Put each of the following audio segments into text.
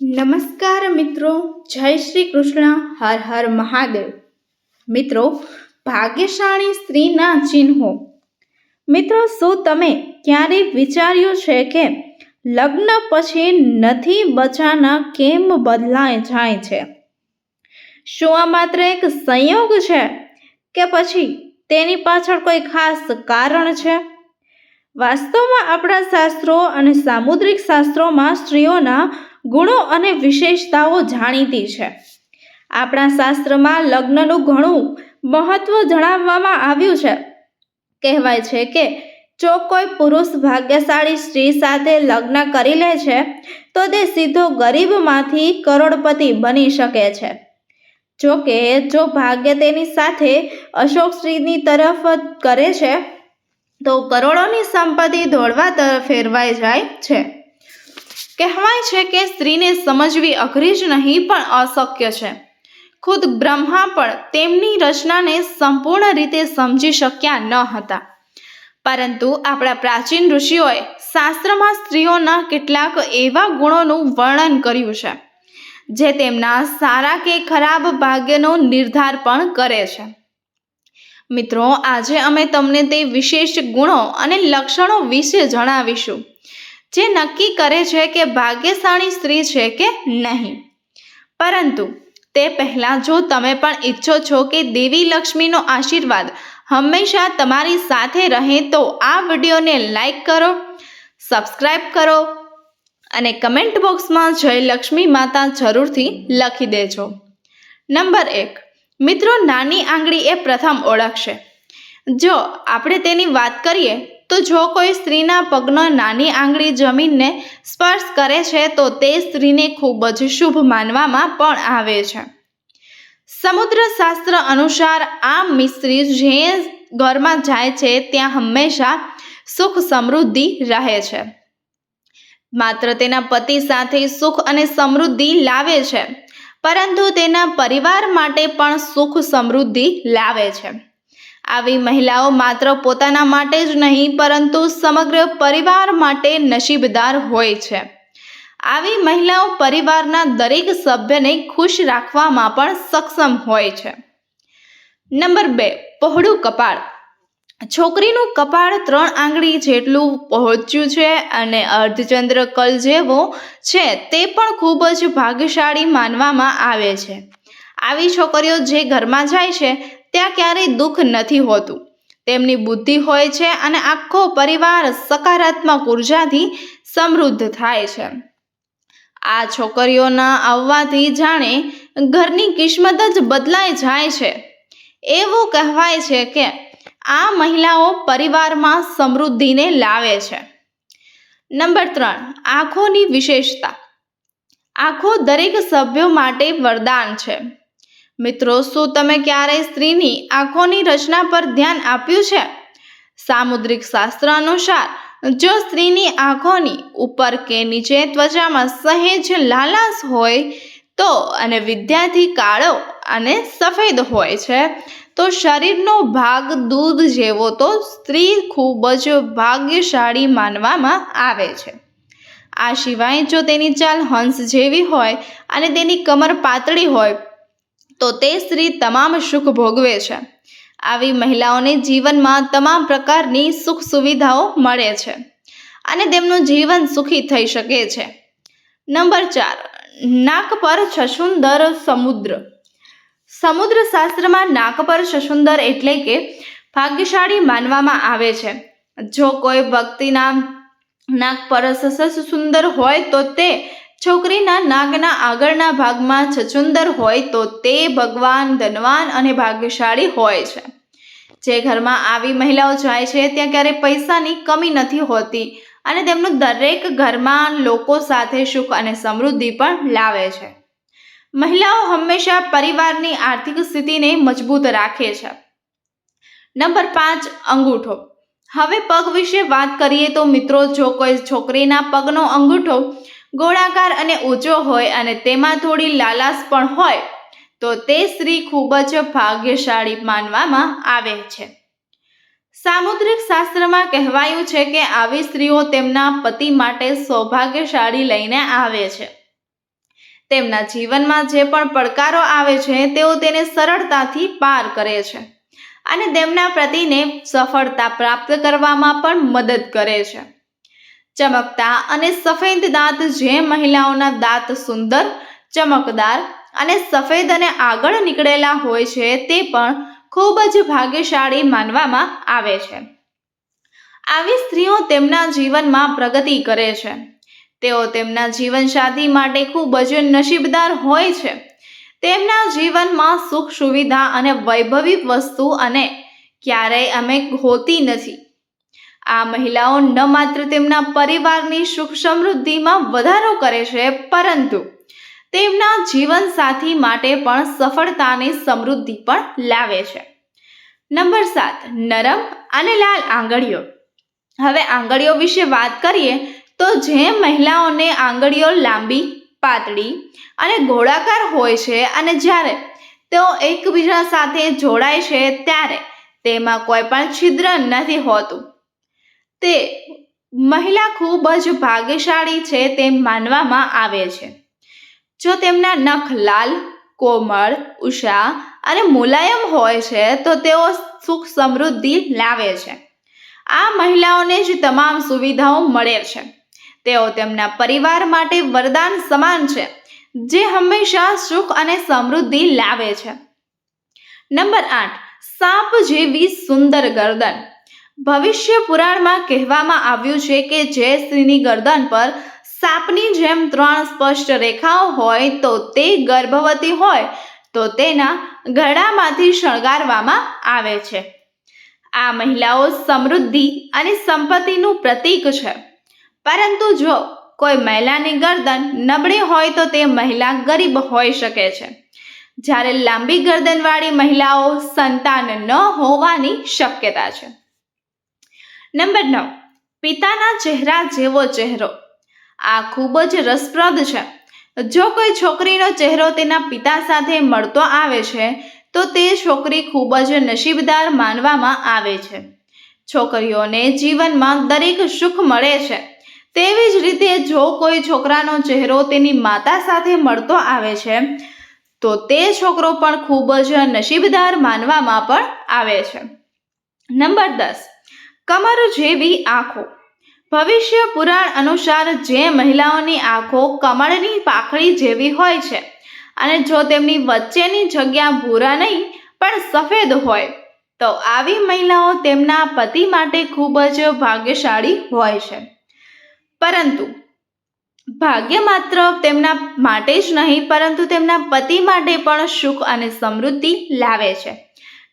નમસ્કાર મિત્રો, જય શ્રી કૃષ્ણ, હર હર મહાદેવ. મિત્રો, ભાગ્યશાળી સ્ત્રીના ચિહ્નો. મિત્રો, શું તમે ક્યારેય વિચાર્યું છે કે લગ્ન પછી નથી બચાના કેમ બદલાઈ જાય છે? શું આ માત્ર એક સંયોગ છે કે પછી તેની પાછળ કોઈ ખાસ કારણ છે? વાસ્તવમાં આપણા શાસ્ત્રો અને સામુદ્રિક શાસ્ત્રોમાં સ્ત્રીઓના ગુણો અને વિશેષતાઓ જાણીતી છે. આપણા શાસ્ત્રમાં લગ્નનું ઘણું મહત્વ જણાવવામાં આવ્યું છે. કહેવાય છે કે જો કોઈ પુરુષ ભાગ્યશાળી સ્ત્રી સાથે લગ્ન કરી લે છે તો તે સીધો ગરીબમાંથી કરોડપતિ બની શકે છે. જો કે જો ભાગ્ય તેની સાથે અશોક સ્ત્રીની તરફ કરે છે તો કરોડોની સંપત્તિ દોડવા તરફ ફેરવાઈ જાય છે. કહેવાય છે કે સ્ત્રીને સમજવી અઘરી જ નહીં પણ અશક્ય છે. ખુદ બ્રહ્મા પણ તેમની રચનાને સંપૂર્ણ રીતે સમજી શક્યા ન હતા. પરંતુ આપણા પ્રાચીન ઋષિઓએ શાસ્ત્રમાં સ્ત્રીઓના કેટલાક એવા ગુણોનું વર્ણન કર્યું છે જે તેમના સારા કે ખરાબ ભાગ્યનો નિર્ધાર પણ કરે છે. મિત્રો, આજે અમે તમને તે વિશેષ ગુણો અને લક્ષણો વિશે જણાવીશું જે નક્કી કરે છે કે ભાગ્યશાળી સ્ત્રી છે કે નહીં. પરંતુ તે પહેલાં જો તમે પણ ઈચ્છો છો કે દેવી લક્ષ્મીનો આશીર્વાદ હંમેશા તમારી સાથે રહે તો આ વિડીયોને લાઈક કરો, સબસ્ક્રાઈબ કરો અને કમેન્ટ બોક્સમાં જય લક્ષ્મી માતા જરૂરથી લખી દેજો. નંબર 1. મિત્રો, નાની આંગળી એ પ્રથમ ઓળખ છે. જો આપણે તેની વાત કરીએ તો જો કોઈ સ્ત્રીના પગનો નાની આંગળી જમીનને સ્પર્શ કરે છે તો તે સ્ત્રીને ખૂબ જ શુભ માનવામાં પણ આવે છે. સમુદ્ર શાસ્ત્ર અનુસાર આ મિસ્ત્રી જે ઘરમાં જાય છે ત્યાં હંમેશા સુખ સમૃદ્ધિ રહે છે. માત્ર તેના પતિ સાથે સુખ અને સમૃદ્ધિ લાવે છે પરંતુ તેના પરિવાર માટે પણ સુખ સમૃદ્ધિ લાવે છે. આવી મહિલાઓ માત્ર પોતાના માટે જ નહીં પરંતુ સમગ્ર પરિવાર માટે નસીબદાર હોય છે. આવી મહિલાઓ પરિવારના દરેક સભ્યને ખુશ રાખવામાં પણ સક્ષમ હોય છે. નંબર 2. પહોળું કપાળ. છોકરીનું કપાળ 3 આંગળી જેટલું પહોંચ્યું છે અને અર્ધચંદ્ર કલ જેવો છે તે પણ ખૂબ જ ભાગ્યશાળી માનવામાં આવે છે. આવી છોકરીઓ જે ઘરમાં જાય છે ત્યાં ક્યારેય દુઃખ નથી હોતું. તેમની બુદ્ધિ હોય છે અને આખો પરિવાર સકારાત્મક ઉર્જાથી સમૃદ્ધ થાય છે. આ છોકરીઓના આવવાથી જાણે ઘરની કિસ્મત જ બદલાઈ જાય છે. એવું કહેવાય છે કે આ મહિલાઓ પરિવારમાં સમૃદ્ધિને લાવે છે. નંબર 3. આંખોની વિશેષતા. આંખો દરેક સભ્યો માટે વરદાન છે. મિત્રો, શું તમે ક્યારેય સ્ત્રીની આંખોની રચના પર ધ્યાન આપ્યું છે? સામુદ્રિક શાસ્ત્ર અનુસાર જો સ્ત્રીની આંખોની ઉપર કે નીચે ત્વચામાં સહેજ લાલાશ હોય તો અને વિદ્યાર્થી કાળો અને સફેદ હોય છે તો શરીરનો ભાગ દૂધ જેવો તો સ્ત્રી ખૂબ જ ભાગ્યશાળી માનવામાં આવે છે. આ સિવાય જો તેની ચાલ હંસ જેવી હોય અને તેની કમર પાતળી હોય તો તે સ્ત્રી તમામ સુખ ભોગવે છે. આવી મહિલાઓને જીવનમાં તમામ પ્રકારની સુખ સુવિધાઓ મળે છે અને તેમનું જીવન સુખી થઈ શકે છે. નંબર 4. નાક પર છછુંદર સમુદ્ર. સમુદ્ર શાસ્ત્રમાં નાક પર છછુંદર એટલે કે ભાગ્યશાળી માનવામાં આવે છે. જો કોઈ વ્યક્તિના નાક પર છછુંદર હોય તો તે છોકરીના નાકના આગળના ભાગમાં છછુંદર હોય તો તે ભગવાન, ધનવાન અને ભાગ્યશાળી હોય છે. જે ઘરમાં આવી મહિલાઓ જાય છે ત્યાં ક્યારેય પૈસાની કમી નથી હોતી અને તેમનું દરેક ઘરમાં લોકો સાથે સુખ અને સમૃદ્ધિ પણ લાવે છે. મહિલાઓ હંમેશા પરિવારની આર્થિક સ્થિતિને મજબૂત રાખે છે. નંબર 5. અંગૂઠો. હવે પગ વિશે વાત કરીએ તો મિત્રો, જો કોઈ છોકરીના પગનો અંગૂઠો ગોળાકાર અને ઊંચો હોય અને તેમાં થોડી લાલાશ પણ હોય તો તે સ્ત્રી ખૂબ જ ભાગ્યશાળી માનવામાં આવે છે. સામુદ્રિક શાસ્ત્રમાં કહેવાયું છે કે આવી સ્ત્રીઓ તેમના પતિ માટે સૌભાગ્યશાળી લઈને આવે છે. તેમના જીવનમાં જે પણ પડકારો આવે છે તેઓ તેને સરળતાથી પાર કરે છે અને તેમના પતિને સફળતા પ્રાપ્ત કરવામાં પણ મદદ કરે છે. ચમકતા અને સફેદ દાંત. જે મહિલાઓના દાંત સુંદર, ચમકદાર અને સફેદ અને આગળ નીકળેલા હોય છે તે પણ ખૂબ જ ભાગ્યશાળી માનવામાં આવે છે. આવી સ્ત્રીઓ તેમના જીવનમાં પ્રગતિ કરે છે. તેઓ તેમના જીવનસાથી માટે ખૂબ જ નસીબદાર હોય છે. તેમના જીવનમાં સુખ સુવિધા અને વૈભવી વસ્તુ અને ક્યારેય હોતી નથી. આ મહિલાઓ ન માત્ર તેમના પરિવારની સુખ સમૃદ્ધિમાં વધારો કરે છે, પરંતુ તેમના જીવનસાથી માટે પણ સફળતાની સમૃદ્ધિ પણ લાવે છે. નંબર 7. નરમ અને લાલ આંગળીઓ. હવે આંગળીઓ વિશે વાત કરીએ તો જે મહિલાઓને આંગળીઓ લાંબી, પાતળી અને ગોળાકાર હોય છે અને જ્યારે તેઓ એકબીજા સાથે જોડાય છે ત્યારે તેમાં કોઈ પણ છિદ્ર નથી હોતું, તે મહિલા ખૂબ જ ભાગ્યશાળી છે તેમ માનવામાં આવે છે. જો તેમના નખ લાલ, કોમળ, ઉષા અને મુલાયમ હોય છે તો તેઓ સુખ સમૃદ્ધિ લાવે છે. આ મહિલાઓને જ તમામ સુવિધાઓ મળે છે. તેઓ તેમના પરિવાર માટે વરદાન સમાન છે, જે હંમેશા સુખ અને સમૃદ્ધિ લાવે છે. નંબર 8. સાપ જેવી સુંદર ગરદન. ભવિષ્ય પુરાણમાં કહેવામાં આવ્યું છે કે જે સ્ત્રીની ગરદન પર સાપની જેમ 3 સ્પષ્ટ રેખાઓ હોય તો તે ગર્ભવતી હોય તો તેના ગળામાંથી શણગારવામાં આવે છે. આ મહિલાઓ સમૃદ્ધિ અને સંપત્તિનું પ્રતીક છે. પરંતુ જો કોઈ મહિલાની ગરદન નબળી હોય તો તે મહિલા ગરીબ હોઈ શકે છે. જ્યારે લાંબી ગરદનવાળી મહિલાઓ સંતાન ન હોવાની શક્યતા છે. નંબર 9. પિતાના ચહેરા જેવો ચહેરો. આ ખૂબ જ રસપ્રદ છે. જો કોઈ છોકરીનો ચહેરો તેના પિતા સાથે મળતો આવે છે તો તે છોકરી ખૂબ જ નસીબદાર માનવામાં આવે છે. છોકરીઓને જીવનમાં દરેક સુખ મળે છે. તેવી જ રીતે જો કોઈ છોકરાનો ચહેરો તેની માતા સાથે મળતો આવે છે તો તે છોકરો પણ ખૂબ જ નસીબદાર માનવામાં પણ આવે છે. નંબર 10. કમર જેવી આંખો. ભવિષ્ય પુરાણ અનુસાર જે મહિલાઓની આંખો કમળની પાંખડી જેવી હોય છે અને જો તેમની વચ્ચેની જગ્યા ભૂરા નહીં પણ સફેદ હોય તો આવી મહિલાઓ તેમના પતિ માટે ખૂબ જ ભાગ્યશાળી હોય છે. પરંતુ ભાગ્ય માત્ર તેમના માટે જ નહીં પરંતુ તેમના પતિ માટે પણ સુખ અને સમૃદ્ધિ લાવે છે.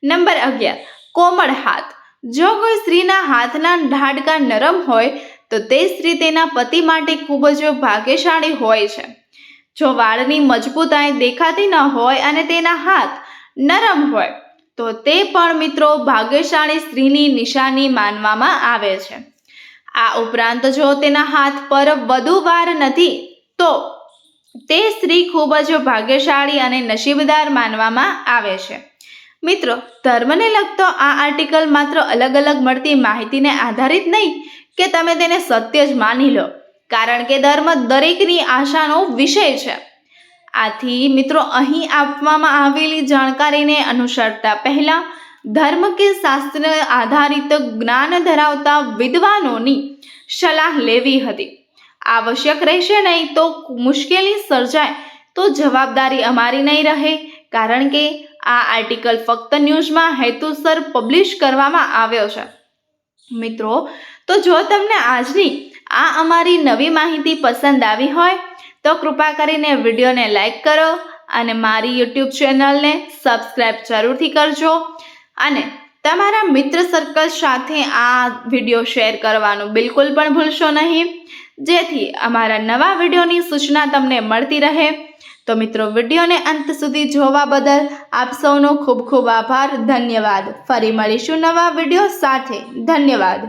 નંબર 11. કોમળ હાથ. જો કોઈ સ્ત્રીના હાથના હાડકાં નરમ હોય તો તે સ્ત્રી તેના પતિ માટે ખૂબ જ ભાગ્યશાળી હોય છે. જો વાળની મજબૂતાઈ દેખાતી ન હોય અને તેના હાથ નરમ હોય તો તે પણ મિત્રો ભાગ્યશાળી સ્ત્રીની નિશાની માનવામાં આવે છે. આ ઉપરાંત જો તેના હાથ પર વધુ વાળ નથી તો તે સ્ત્રી ખૂબ જ ભાગ્યશાળી અને નસીબદાર માનવામાં આવે છે. મિત્રો, ધર્મને લગતો આ આર્ટિકલ માત્ર અલગ અલગ મળતી માહિતીને આધારિત નહીં કે તમે તેને સત્ય જ માની લો, કારણ કે ધર્મ દરેકની આશાનો વિષય છે. આથી મિત્રો, અહીં આપવામાં આવેલી જાણકારીને અનુસરતા પહેલા ધર્મ કે શાસ્ત્ર આધારિત જ્ઞાન ધરાવતા વિદ્વાનોની સલાહ લેવી હતી. આવશ્યક રહેશે નહીં તો મુશ્કેલી સર્જાય તો જવાબદારી અમારી નહીં રહે, કારણ કે આ આર્ટિકલ ફક્ત ન્યૂઝમાં હેતુસર પબ્લિશ કરવામાં આવ્યો છે. મિત્રો, તો જો તમને આજની આ અમારી નવી માહિતી પસંદ આવી હોય તો કૃપા કરીને વિડીયોને લાઈક કરો અને મારી યુટ્યુબ ચેનલને સબસ્ક્રાઈબ જરૂરથી કરજો અને તમારા મિત્ર સર્કલ સાથે આ વિડીયો શેર કરવાનું બિલકુલ પણ ભૂલશો નહીં, જેથી અમારા નવા વિડીયોની સૂચના તમને મળતી રહે. તો મિત્રો, વિડીયોને અંત સુધી જોવા બદલ આપ સૌનો ખૂબ ખૂબ આભાર. ધન્યવાદ. ફરી મળીશું નવા વિડીયો સાથે. ધન્યવાદ.